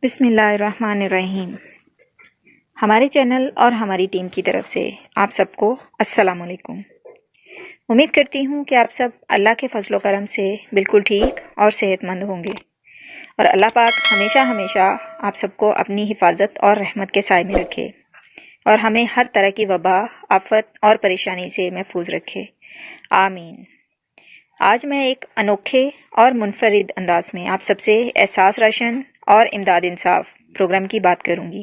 بسم اللہ الرحمن الرحیم۔ ہمارے چینل اور ہماری ٹیم کی طرف سے آپ سب کو السلام علیکم۔ امید کرتی ہوں کہ آپ سب اللہ کے فضل و کرم سے بالکل ٹھیک اور صحت مند ہوں گے، اور اللہ پاک ہمیشہ آپ سب کو اپنی حفاظت اور رحمت کے سائے میں رکھے، اور ہمیں ہر طرح کی وبا، آفت اور پریشانی سے محفوظ رکھے، آمین۔ آج میں ایک انوکھے اور منفرد انداز میں آپ سب سے احساس راشن اور امداد انصاف پروگرام کی بات کروں گی۔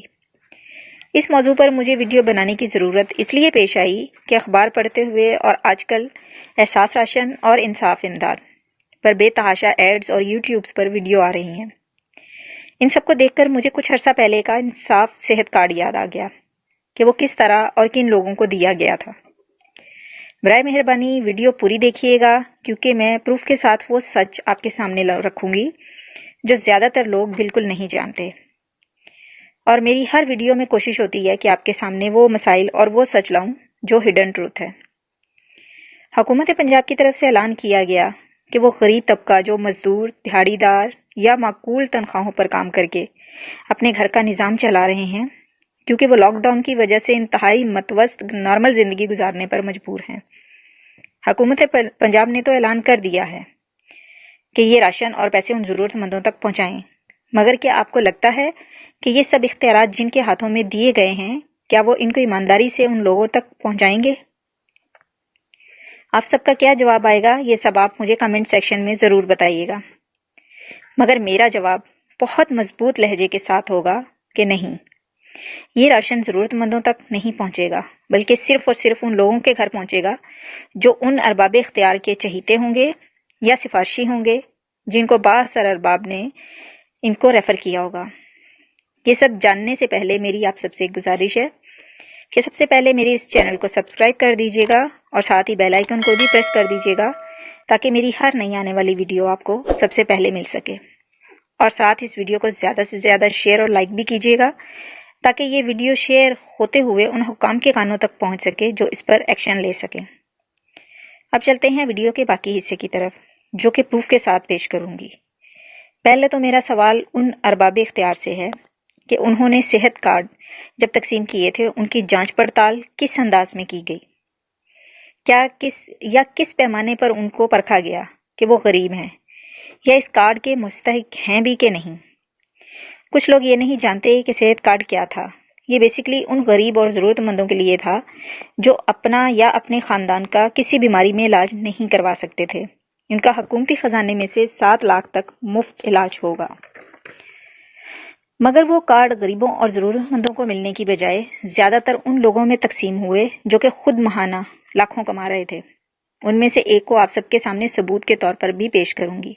اس موضوع پر مجھے ویڈیو بنانے کی ضرورت اس لیے پیش آئی کہ اخبار پڑھتے ہوئے اور آج کل احساس راشن اور انصاف امداد پر بے تحاشا ایڈز اور یوٹیوبز پر ویڈیو آ رہی ہیں۔ ان سب کو دیکھ کر مجھے کچھ عرصہ پہلے کا انصاف صحت کارڈ یاد آ گیا کہ وہ کس طرح اور کن لوگوں کو دیا گیا تھا۔ برائے مہربانی ویڈیو پوری دیکھیے گا، کیونکہ میں پروف کے ساتھ وہ سچ آپ کے سامنے رکھوں گی جو زیادہ تر لوگ بالکل نہیں جانتے، اور میری ہر ویڈیو میں کوشش ہوتی ہے کہ آپ کے سامنے وہ مسائل اور وہ سچ لاؤں جو ہڈن ٹروتھ ہے۔ حکومت پنجاب کی طرف سے اعلان کیا گیا کہ وہ غریب طبقہ جو مزدور، دہاڑی دار یا معقول تنخواہوں پر کام کر کے اپنے گھر کا نظام چلا رہے ہیں، کیونکہ وہ لاک ڈاؤن کی وجہ سے انتہائی متوسط نارمل زندگی گزارنے پر مجبور ہیں۔ حکومت پنجاب نے تو اعلان کر دیا ہے کہ یہ راشن اور پیسے ان ضرورت مندوں تک پہنچائیں، مگر کیا آپ کو لگتا ہے کہ یہ سب اختیارات جن کے ہاتھوں میں دیے گئے ہیں، کیا وہ ان کو ایمانداری سے ان لوگوں تک پہنچائیں گے؟ آپ سب کا کیا جواب آئے گا، یہ سب آپ مجھے کمنٹ سیکشن میں ضرور بتائیے گا، مگر میرا جواب بہت مضبوط لہجے کے ساتھ ہوگا کہ نہیں، یہ راشن ضرورت مندوں تک نہیں پہنچے گا، بلکہ صرف اور صرف ان لوگوں کے گھر پہنچے گا جو ان ارباب اختیار کے چہیتے ہوں گے یا سفارشی ہوں گے جن کو بااثر ارباب نے ان کو ریفر کیا ہوگا۔ یہ سب جاننے سے پہلے میری آپ سب سے ایک گزارش ہے کہ سب سے پہلے میرے اس چینل کو سبسکرائب کر دیجیے گا، اور ساتھ ہی بیل آئیکن کو بھی پریس کر دیجیے گا تاکہ میری ہر نئی آنے والی ویڈیو آپ کو سب سے پہلے مل سکے، اور ساتھ اس ویڈیو کو زیادہ سے زیادہ شیئر اور لائک بھی کیجیے گا تاکہ یہ ویڈیو شیئر ہوتے ہوئے ان حکام کے کانوں تک پہنچ سکے جو اس پر ایکشن لے سکیں۔ اب چلتے ہیں ویڈیو کے باقی حصے کی طرف، جو کہ پروف کے ساتھ پیش کروں گی۔ پہلے تو میرا سوال ان ارباب اختیار سے ہے کہ انہوں نے صحت کارڈ جب تقسیم کیے تھے ان کی جانچ پڑتال کس انداز میں کی گئی؟ کس پیمانے پر ان کو پرکھا گیا کہ وہ غریب ہیں یا اس کارڈ کے مستحق ہیں بھی کہ نہیں؟ کچھ لوگ یہ نہیں جانتے کہ صحت کارڈ کیا تھا۔ یہ بیسیکلی ان غریب اور ضرورت مندوں کے لیے تھا جو اپنا یا اپنے خاندان کا کسی بیماری میں علاج نہیں کروا سکتے تھے۔ ان کا حکومتی خزانے میں سے 7 لاکھ تک مفت علاج ہوگا، مگر وہ کارڈ غریبوں اور ضرورت مندوں کو ملنے کی بجائے زیادہ تر ان لوگوں میں تقسیم ہوئے جو کہ خود ماہانہ لاکھوں کما رہے تھے۔ ان میں سے ایک کو آپ سب کے سامنے ثبوت کے طور پر بھی پیش کروں گی۔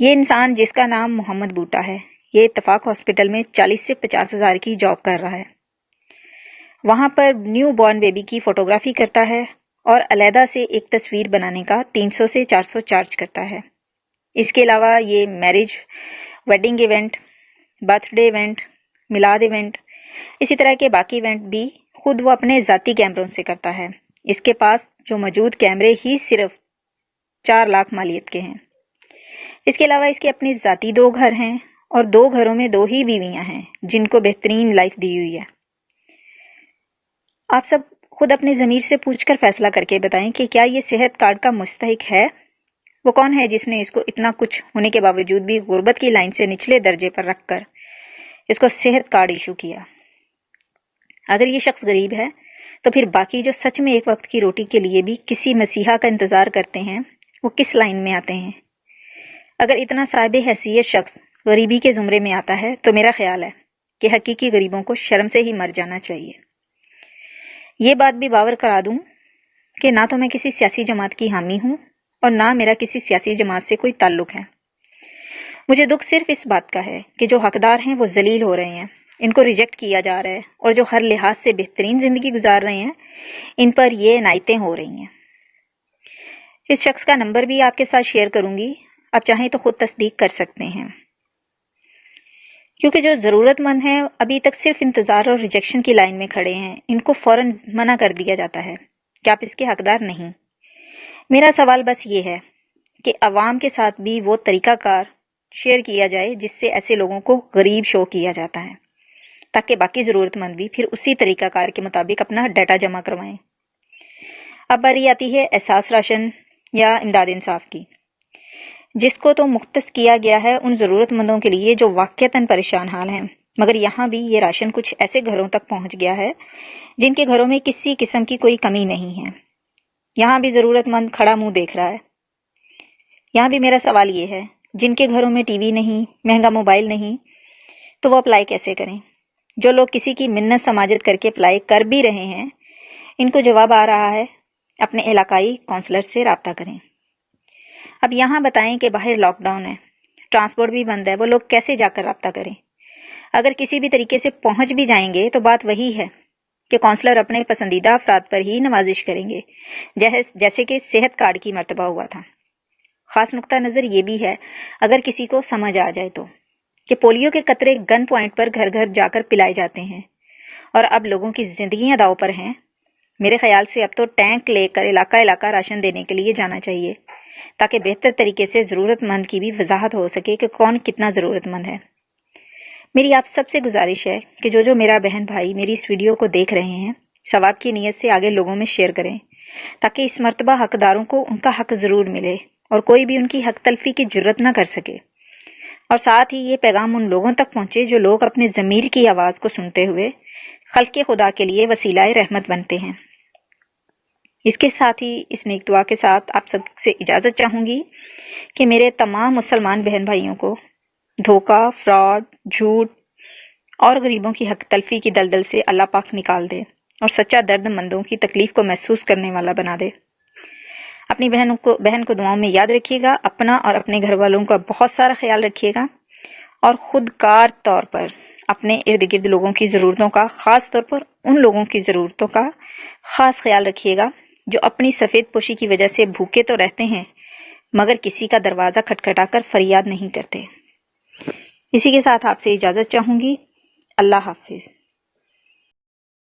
یہ انسان جس کا نام محمد بوٹا ہے، یہ اتفاق ہاسپٹل میں 40 سے 50 ہزار کی جاب کر رہا ہے۔ وہاں پر نیو بورن بیبی کی فوٹوگرافی کرتا ہے اور علیحدہ سے ایک تصویر بنانے کا 300 سے 400 چارج کرتا ہے۔ اس کے علاوہ یہ marriage, wedding event, birth day event, میلاد ایونٹ، اسی طرح کے باقی ایونٹ بھی خود وہ اپنے ذاتی کیمروں سے کرتا ہے۔ اس کے پاس جو موجود کیمرے ہی صرف 4 لاکھ مالیت کے ہیں۔ اس کے علاوہ اس کے اپنے ذاتی 2 گھر ہیں، اور 2 گھروں میں 2 ہی بیویاں ہیں جن کو بہترین لائف دی ہوئی ہے۔ آپ سب خود اپنے ضمیر سے پوچھ کر فیصلہ کر کے بتائیں کہ کیا یہ صحت کارڈ کا مستحق ہے؟ وہ کون ہے جس نے اس کو اتنا کچھ ہونے کے باوجود بھی غربت کی لائن سے نچلے درجے پر رکھ کر اس کو صحت کارڈ ایشو کیا؟ اگر یہ شخص غریب ہے تو پھر باقی جو سچ میں ایک وقت کی روٹی کے لیے بھی کسی مسیحا کا انتظار کرتے ہیں، وہ کس لائن میں آتے ہیں؟ اگر اتنا صاحب حیثیت شخص غریبی کے زمرے میں آتا ہے تو میرا خیال ہے کہ حقیقی غریبوں کو شرم سے ہی مر جانا چاہیے۔ یہ بات بھی باور کرا دوں کہ نہ تو میں کسی سیاسی جماعت کی حامی ہوں اور نہ میرا کسی سیاسی جماعت سے کوئی تعلق ہے۔ مجھے دکھ صرف اس بات کا ہے کہ جو حقدار ہیں وہ ذلیل ہو رہے ہیں، ان کو ریجیکٹ کیا جا رہا ہے، اور جو ہر لحاظ سے بہترین زندگی گزار رہے ہیں ان پر یہ عنایتیں ہو رہی ہیں۔ اس شخص کا نمبر بھی آپ کے ساتھ شیئر کروں گی، آپ چاہیں تو خود تصدیق کر سکتے ہیں، کیونکہ جو ضرورت مند ہیں ابھی تک صرف انتظار اور ریجیکشن کی لائن میں کھڑے ہیں، ان کو فوراً منع کر دیا جاتا ہے کہ آپ اس کے حقدار نہیں۔ میرا سوال بس یہ ہے کہ عوام کے ساتھ بھی وہ طریقہ کار شیئر کیا جائے جس سے ایسے لوگوں کو غریب شو کیا جاتا ہے تاکہ باقی ضرورت مند بھی پھر اسی طریقہ کار کے مطابق اپنا ڈیٹا جمع کروائیں۔ اب باری آتی ہے احساس راشن یا امداد انصاف کی، جس کو تو مختص کیا گیا ہے ان ضرورت مندوں کے لیے جو واقعتاً پریشان حال ہیں، مگر یہاں بھی یہ راشن کچھ ایسے گھروں تک پہنچ گیا ہے جن کے گھروں میں کسی قسم کی کوئی کمی نہیں ہے۔ یہاں بھی ضرورت مند کھڑا منہ دیکھ رہا ہے۔ یہاں بھی میرا سوال یہ ہے، جن کے گھروں میں ٹی وی نہیں، مہنگا موبائل نہیں، تو وہ اپلائی کیسے کریں؟ جو لوگ کسی کی منت سماجت کر کے اپلائی کر بھی رہے ہیں، ان کو جواب آ رہا ہے اپنے علاقائی کونسلر سے رابطہ کریں۔ اب یہاں بتائیں کہ باہر لاک ڈاؤن ہے، ٹرانسپورٹ بھی بند ہے، وہ لوگ کیسے جا کر رابطہ کریں؟ اگر کسی بھی طریقے سے پہنچ بھی جائیں گے تو بات وہی ہے کہ کونسلر اپنے پسندیدہ افراد پر ہی نوازش کریں گے، جیسے کہ صحت کارڈ کی مرتبہ ہوا تھا۔ خاص نقطہ نظر یہ بھی ہے، اگر کسی کو سمجھ آ جائے تو، کہ پولیو کے قطرے گن پوائنٹ پر گھر گھر جا کر پلائے جاتے ہیں اور اب لوگوں کی زندگیاں داؤ پر ہیں۔ میرے خیال سے اب تو ٹینک لے کر علاقہ علاقہ راشن دینے کے لیے جانا چاہیے تاکہ بہتر طریقے سے ضرورت مند کی بھی وضاحت ہو سکے کہ کون کتنا ضرورت مند ہے۔ میری آپ سب سے گزارش ہے کہ جو میرا بہن بھائی میری اس ویڈیو کو دیکھ رہے ہیں، ثواب کی نیت سے آگے لوگوں میں شیئر کریں تاکہ اس مرتبہ حقداروں کو ان کا حق ضرور ملے اور کوئی بھی ان کی حق تلفی کی جرت نہ کر سکے، اور ساتھ ہی یہ پیغام ان لوگوں تک پہنچے جو لوگ اپنے ضمیر کی آواز کو سنتے ہوئے خلق خدا کے لیے وسیلہ رحمت بنتے ہیں۔ اس کے ساتھ ہی اس نیک دعا کے ساتھ آپ سب سے اجازت چاہوں گی کہ میرے تمام مسلمان بہن بھائیوں کو دھوکہ، فراڈ، جھوٹ اور غریبوں کی حق تلفی کی دلدل سے اللہ پاک نکال دے اور سچا درد مندوں کی تکلیف کو محسوس کرنے والا بنا دے۔ اپنی بہن کو دعاؤں میں یاد رکھیے گا، اپنا اور اپنے گھر والوں کا بہت سارا خیال رکھیے گا، اور خود کار طور پر اپنے ارد گرد لوگوں کی ضرورتوں کا، خاص طور پر ان لوگوں کی ضرورتوں کا خاص خیال رکھیے گا جو اپنی سفید پوشی کی وجہ سے بھوکے تو رہتے ہیں مگر کسی کا دروازہ کھٹکھٹا کر فریاد نہیں کرتے۔ اسی کے ساتھ آپ سے اجازت چاہوں گی۔ اللہ حافظ۔